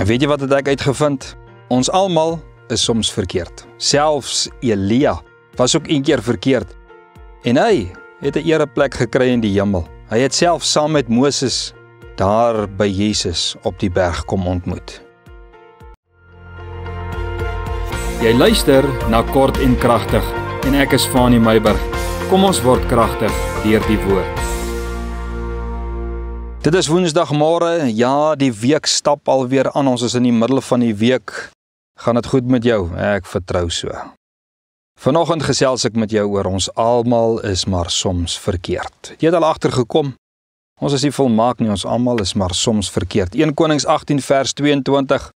En weet jy wat het ek uitgevind? Ons almal is soms verkeerd. Selfs Elia was ook een keer verkeerd. En hy het 'n ereplek gekry in die hemel. Hy het self saam met Moses daar by Jesus op die berg kom ontmoet. Jy luister na Kort en Kragtig en ek is Fanie Meiburg. Kom ons word kragtig deur die woord. Dit is Woensdagmôre, ja, die week stap alweer aan, ons is in die middel van die week. Gaan dit goed met jou? Ek vertrou so. Vanoggend gesels ek met jou oor ons almal is maar soms verkeerd. Jy het al agtergekom, ons is nie volmaak nie, ons almal is maar soms verkeerd. 1 Konings 18 vers 22,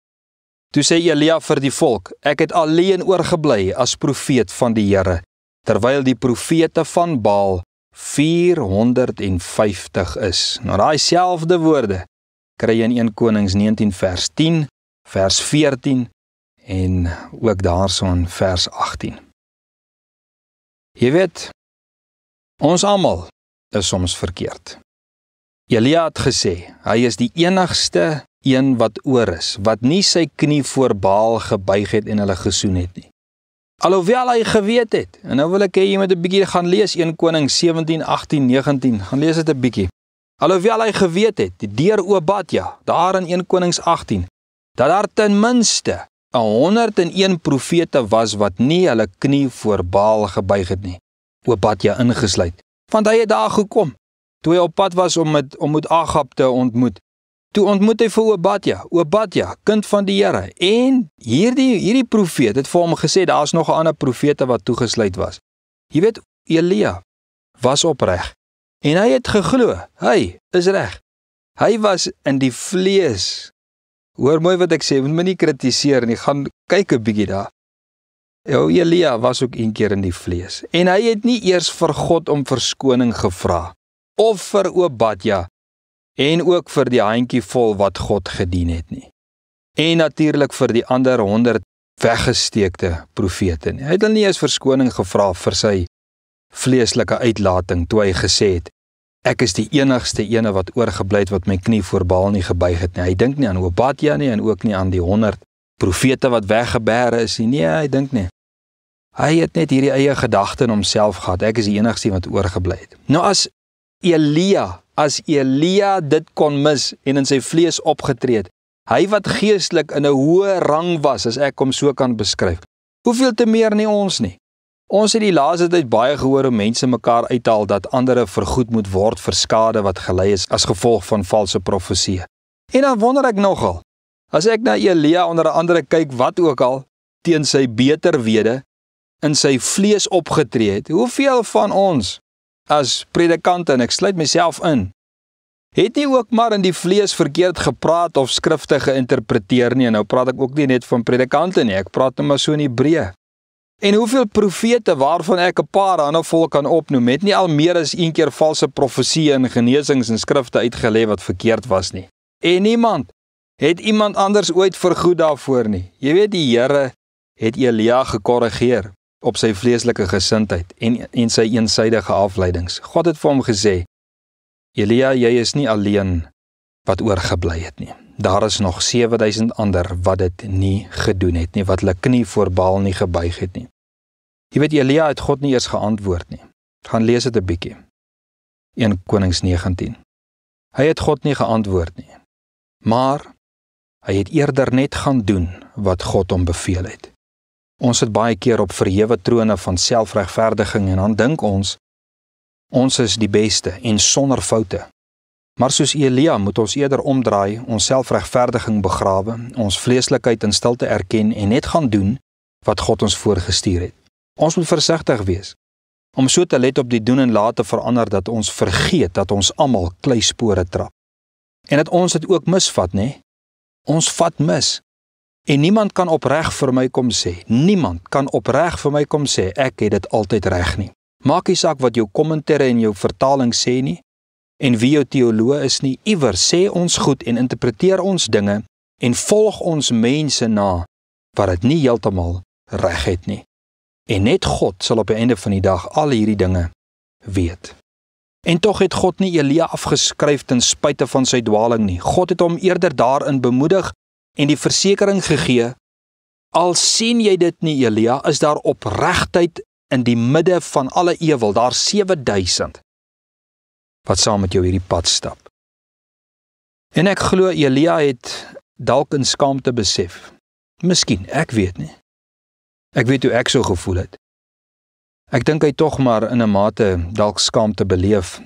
toe sê Elia vir die volk, ek het alleen oorgebly as profeet van die Here, terwyl die profete van Baal 450 is. Nou daai selfde woorde kry jy in 1 Konings 19 vers 10, vers 14 en ook daarson vers 18. Jy weet, ons almal is soms verkeerd. Elia het gesê, hy is die enigste een wat oor is, wat nie sy knie voor Baal gebuig het en hulle gesoen het nie. Alhoewel hy geweet het, en nou wil ek hê jy moet 'n bietjie gaan lees 1 Konings 17, 18, 19, gaan lees dit 'n bietjie. Alhoewel hy geweet het, deur Obadja, daar in 1 Konings 18, dat daar ten minste 101 profete was wat nie hulle knie voor Baal gebuig het nie, Obadja ingesluit, want hy het daar gekom, toe hy op pad was om met Agab te ontmoet. Toe ontmoet hy vir Obadja, kind van die Here, en hierdie profeet het vir hom gesê, daar is nog 'n ander profete wat toegesluit was. Jy weet, Elia was opreg, en hy het geglo, hy is reg. Hy was in die vlees. Hoor mooi wat ek sê, moet my nie kritiseer nie, gaan kyk 'n bietjie daar. Elia was ook een keer in die vlees, en hy het nie eers vir God om verskoning gevra, of vir Obadja, en ook vir die handjievol wat God gedien het nie. En natuurlik vir die ander 100 weggesteekte profete nie. Hy het nie eens verskoning gevra vir sy vleeslike uitlating, toe hy gesê het, ek is die enigste ene wat oorgebly het wat my knie voor Baal nie gebuig het nie. Hy dink nie aan Obadja nie, en ook nie aan die 100 profete wat weggebêre is nie. Nee, hy dink nie. Hy het net hierdie eie gedagte in homself gehad, ek is die enigste wat oorgebly het. Nou as Elia dit kon mis en in sy vlees opgetree het, hy wat geestelik in 'n hoë rang was, as ek hom so kan beskryf, hoeveel te meer nie ons nie. Ons het die laaste tyd baie gehoor hoe mense mekaar uithaal dat ander vergoed moet word vir skade wat gelei is as gevolg van valse profeseë. En dan wonder ek nogal, as ek na Elia onder andere kyk wat ook al teen sy beter wete in sy vlees opgetree het, hoeveel van ons as predikante, en ek sluit myself in, het nie ook maar in die vlees verkeerd gepraat of skrifte geïnterpreteer nie, en nou praat ek ook nie net van predikante nie, ek praat nou maar so in Hebreë. En hoeveel profete waarvan ek 'n paar handevol kan opnoem, het nie al meer as een keer valse profeseë en genesings en skrifte uitgelê wat verkeerd was nie. En niemand het iemand anders ooit vergoed daarvoor nie. Jy weet, die Here het Elia gekorrigeer op sy vleeslike gesindheid en sy eensydige afleidings. God het vir hom gesê, Elia, jy is nie alleen wat oorgebly het nie. Daar is nog 7000 ander wat dit nie gedoen het nie, wat hulle knie voor Baal nie gebuig het nie. Jy weet, Elia het God nie eers geantwoord nie. Gaan lees dit 'n bietjie. 1 Konings 19. Hy het God nie geantwoord nie, maar hy het eerder net gaan doen wat God hom beveel het. Ons het baie keer op verhewe trone van selfregverdiging en dan dink ons is die beste en sonder foute. Maar soos Elia moet ons eerder omdraai, ons selfregverdiging begrawe, ons vleeslikheid in stilte erken en net gaan doen wat God ons voorgestuur het. Ons moet versigtig wees om so te let op die doen en late verander dat ons vergeet dat ons almal kleispore trap. En dat ons dit ook misvat, né? Ons vat mis. En niemand kan opreg vir my kom sê, ek het dit altyd reg nie. Maak nie saak wat jou kommentaar en jou vertaling sê nie, en wie jou teoloog is nie, iewers sê ons goed en interpreteer ons dinge, en volg ons mense na, wat het nie heeltemal reg het nie. En net God sal op die einde van die dag al hierdie dinge weet. En tog het God nie Elia afgeskryf ten spyte van sy dwaling nie. God het hom eerder daarin bemoedig en die versekering gegee, al sien jy dit nie Elia, is daar opregtheid in die midde van alle ewel, daar 7000, wat saam met jou hierdie pad stap. En ek glo Elia het dalk in skaamte besef. Miskien, ek weet nie. Ek weet hoe ek so gevoel het. Ek dink hy tog maar in 'n mate dalk skaamte beleef,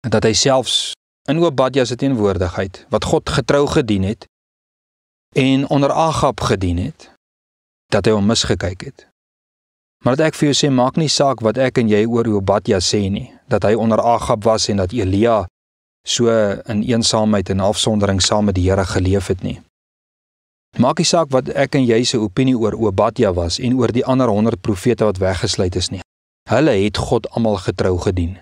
dat hy selfs in Obadja se teenwoordigheid, wat God getrou gedien het, en onder Agab gedien het, dat hy hom misgekyk het. Maar dat ek vir jou sê, maak nie saak wat ek en jy oor Obadja sê nie, dat hy onder Agab was en dat Elia so in eensaamheid en afsondering saam met die Here geleef het nie. Maak nie saak wat ek en jy se opinie oor Obadja was en oor die ander 100 profete wat weggesluit is nie. Hulle het God almal getrou gedien.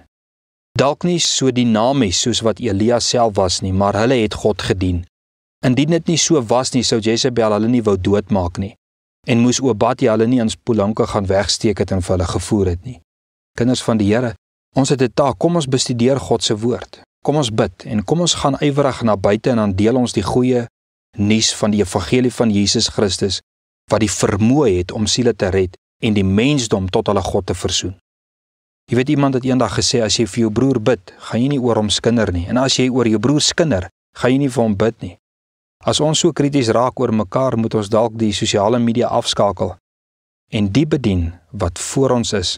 Dalk nie so dinamies soos wat Elia self was nie, maar hulle het God gedien. Indien dit nie so was nie, sou Jezebel hulle nie wou doodmaak nie, en moes Obadja hulle nie in spoelanke gaan wegsteek het en vir hulle gevoer het nie. Kinders van die Here, ons het 'n taak, kom ons bestudeer God se woord. Kom ons bid en kom ons gaan ywerig na buite en dan deel ons die goeie nuus van die evangelie van Jesus Christus, wat die vermoë het om siele te red en die mensdom tot hulle God te versoen. Jy weet, iemand het eendag gesê, as jy vir jou broer bid, gaan jy nie oor hom skinder nie, en as jy oor jou broer skinder, gaan jy nie vir hom bid nie. As ons so krities raak oor mekaar, moet ons dalk die sosiale media afskakel en die bedien wat voor ons is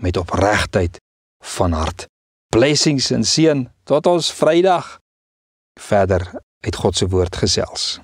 met opregtheid van hart. Blessings en seën tot ons Vrydag verder uit God se woord gesels.